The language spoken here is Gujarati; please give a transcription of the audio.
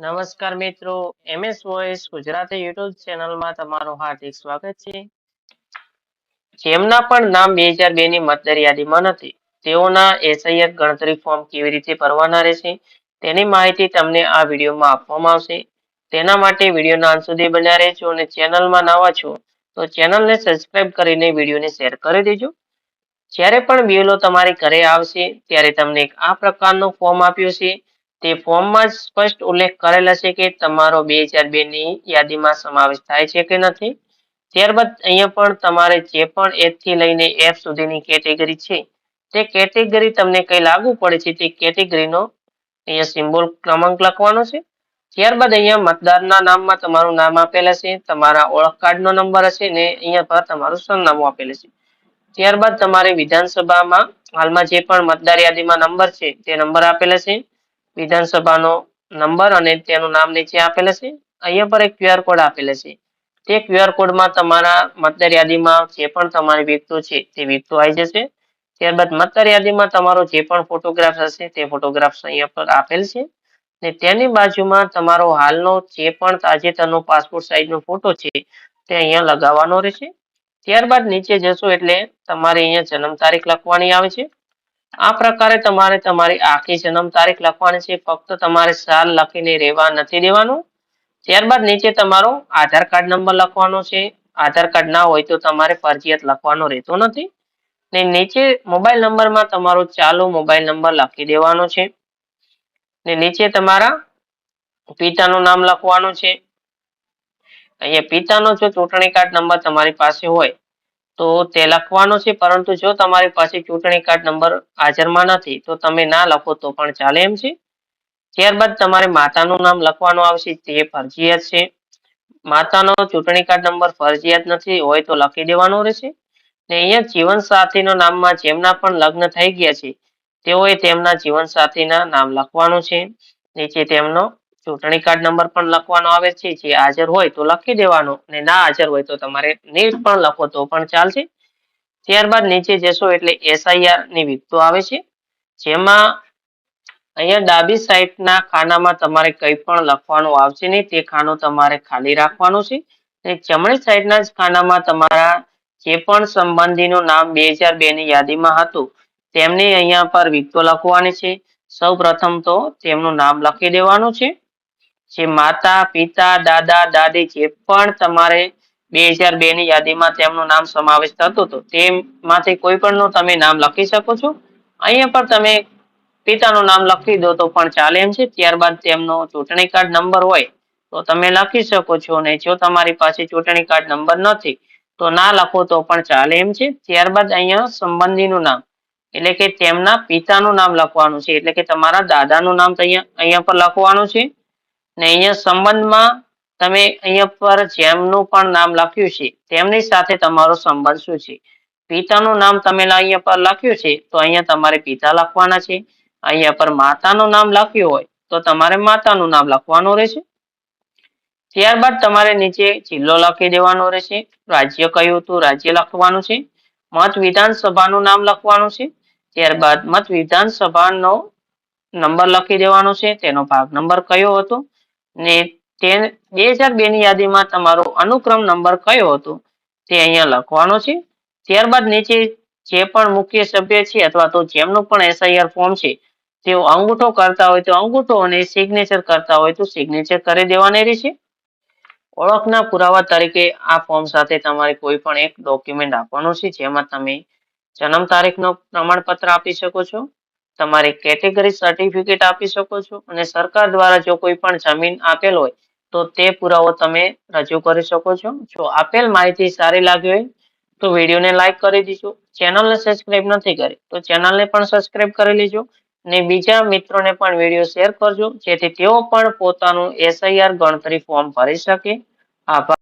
નમસ્કાર મિત્રો, MS વોઇસ ગુજરાતી યુટ્યુબ ચેનલમાં તમારું હાર્દિક સ્વાગત છે. જેમના પણ નામ 2002 ની મતદાર યાદીમાં નથી, તેઓના SIR ગણતરી ફોર્મ કેવી રીતે ભરવાના રહેશે તેની માહિતી તમને આ વિડીયોમાં આપવામાં આવશે. તેના માટે વિડીયોના અંત સુધી બન્યા રહેજો અને ચેનલમાં નવા છો તો ચેનલને સબસ્ક્રાઇબ કરીને વિડીયોને શેર કરી દેજો. જ્યારે પણ BLO તમારી ઘરે આવશે ત્યારે તમને આ પ્રકારનું ફોર્મ આપ્યું છે. તે ફોર્મમાં સ્પષ્ટ ઉલ્લેખ કરેલ હશે કે તમારો 2002 ની યાદીમાં સમાવેશ થાય છે કે નથી. ત્યારબાદ અહીંયા પણ તમારે જે પણ H થી લઈને F સુધીની કેટેગરી છે તે કેટેગરી તમને કઈ લાગુ પડે છે તે કેટેગરીનો અહીંયા સિમ્બોલ ક્રમાંક લખવાનો છે. ત્યારબાદ અહીંયા મતદારના નામમાં તમારું નામ આપેલ હશે, તમારા ઓળખ કાર્ડનો નંબર હશે ને અહીંયા પર તમારું સરનામું આપેલ હશે. ત્યારબાદ તમારે વિધાનસભામાં હાલમાં જે પણ મતદાર યાદીમાં નંબર છે તે નંબર આપેલ હશે, વિધાનસભાનો નંબર અને તેનું નામ નીચે આપેલ હશે. અહીંયા પર એક QR કોડ આપેલ હશે. તે QR કોડમાં તમારા મતદાર યાદીમાં જે પણ તમારી વિગતો છે તે વિગતો આવી જશે. ત્યારબાદ મતદાર યાદીમાં તમારો જે પણ ફોટોગ્રાફ હશે તે ફોટોગ્રાફ્સ અહીંયા પર આપેલ છે ને તેની બાજુમાં તમારો હાલનો જે પણ તાજેતરનો પાસપોર્ટ સાઇઝનો ફોટો છે તે અહીંયા લગાવવાનો રહેશે. ત્યારબાદ નીચે જશો એટલે તમારે અહીંયા જન્મ તારીખ લખવાની આવે છે. આ પ્રકારે તમારે તમારી આખી જન્મ તારીખ લખવાની છે. ફક્ત તમારે સાલ લખીને રહેવા નથી દેવાનું. ત્યારબાદ નીચે તમારો આધાર કાર્ડ નંબર લખવાનો છે. આધાર કાર્ડ ના હોય તો તમારે ફરજિયાત લખવાનો રહેતો નથી. ને નીચે મોબાઈલ નંબરમાં તમારો ચાલુ મોબાઈલ નંબર લખી દેવાનો છે. ને નીચે તમારા પિતાનું નામ લખવાનું છે. અહીંયા પિતાનો જો ચૂંટણી કાર્ડ નંબર તમારી પાસે હોય તો તે લખવાનો છે, પરંતુ જો તમારી પાસે ચૂંટણી કાર્ડ નંબર હાજરમાં નથી તો તમે ના લખો તો પણ ચાલે એમ છે. ત્યારબાદ તમારે માતાનું નામ લખવાનું આવશે, તે ફરજિયાત છે. માતાનો ચૂંટણી કાર્ડ નંબર ફરજિયાત નથી હોય તો લખી દેવાનો રહેશે. ને અહીંયા જીવનસાથીના નામમાં જેમના પણ લગ્ન થઈ ગયા છે તેઓએ તેમના જીવનસાથીના નામ લખવાનું છે. નીચે તેમનો ચૂંટણી કાર્ડ નંબર પણ લખવાનો આવે છે. જે હાજર હોય તો લખી દેવાનો ને ના હાજર હોય તો તમારે નહીં પણ લખો તો પણ ચાલશે. ત્યારબાદ નીચે જશો એટલે SIR ની વિગતો આવે છે, જેમાં અહીંયા ડાબી સાઈડના ખાનામાં તમારે કંઈ પણ લખવાનું આવશે નહીં, તે ખાનું તમારે ખાલી રાખવાનું છે. અને જમણી સાઈડના જ ખાનામાં તમારા જે પણ સંબંધીનું નામ 2002 ની યાદીમાં હતું તેમની અહીંયા પર વિગતો લખવાની છે. સૌ પ્રથમ તો તેમનું નામ લખી દેવાનું છે. જે માતા, પિતા, દાદા, દાદી જે પણ તમારે 2002 ની યાદીમાં તેમનું નામ સમાવેશ થતો હતો તેમાંથી કોઈ પણનું તમે નામ લખી શકો છો. અહીંયા પર તમે પિતાનું નામ લખી દો તો પણ ચાલે એમ છે. ત્યારબાદ તેમનો ચૂંટણી કાર્ડ નંબર હોય તો તમે લખી શકો છો, અને જો તમારી પાસે ચૂંટણી કાર્ડ નંબર નથી તો ના લખો તો પણ ચાલે એમ છે. ત્યારબાદ અહીંયા સંબંધીનું નામ એટલે કે તેમના પિતાનું નામ લખવાનું છે, એટલે કે તમારા દાદાનું નામ અહીંયા પર લખવાનું છે. ને અહીંયા સંબંધમાં તમે અહીંયા પર જેમનું પણ નામ લખ્યું છે તેમની સાથે તમારો સંબંધ શું છે. પિતાનું નામ તમે અહીંયા પર લખ્યું છે તો અહીંયા તમારે પિતા લખવાના છે. અહીંયા પર માતાનું નામ લખ્યું હોય તો તમારે માતાનું નામ લખવાનું રહેશે. ત્યારબાદ તમારે નીચે જિલ્લો લખી દેવાનો રહેશે. રાજ્ય કયું હતું રાજ્ય લખવાનું છે. મત વિધાનસભાનું નામ લખવાનું છે. ત્યારબાદ મત વિધાનસભાનો નંબર લખી દેવાનો છે, તેનો ભાગ નંબર કયો હતો ને તે 2002 ની યાદીમાં તમારો અનુક્રમ નંબર કયો હતો તે અહીંયા લખવાનો છે. ત્યારબાદ નીચે જે પણ મુખ્ય સભ્ય છે અથવા તો જેમનું પણ SIR ફોર્મ છે તેઓ અંગૂઠો કરતા હોય તો અંગૂઠો અને સિગ્નેચર કરતા હોય તો સિગ્નેચર કરી દેવાની રહેશે. ઓળખના પુરાવા તરીકે આ ફોર્મ સાથે તમારે કોઈ પણ એક ડોક્યુમેન્ટ આપવાનું છે, જેમાં તમે જન્મ તારીખનો પ્રમાણપત્ર આપી શકો છો, તમારી કેટેગરી સર્ટિફિકેટ આપી શકો છો, અને સરકાર દ્વારા જો કોઈ પણ જમીન આપેલ હોય તો તે પુરાવો તમે રજૂ કરી શકો છો. જો આપેલ માહિતી સારી લાગી હોય તો વિડીયોને લાઈક કરી દેજો. ચેનલને સબસ્ક્રાઇબ નથી કરી તો ચેનલને પણ સબસ્ક્રાઇબ કરી લેજો અને બીજા મિત્રોને પણ વિડીયો શેર કરજો, જેથી તેઓ પણ પોતાનું SIR ગણતરી ફોર્મ ભરી શકે. આભાર.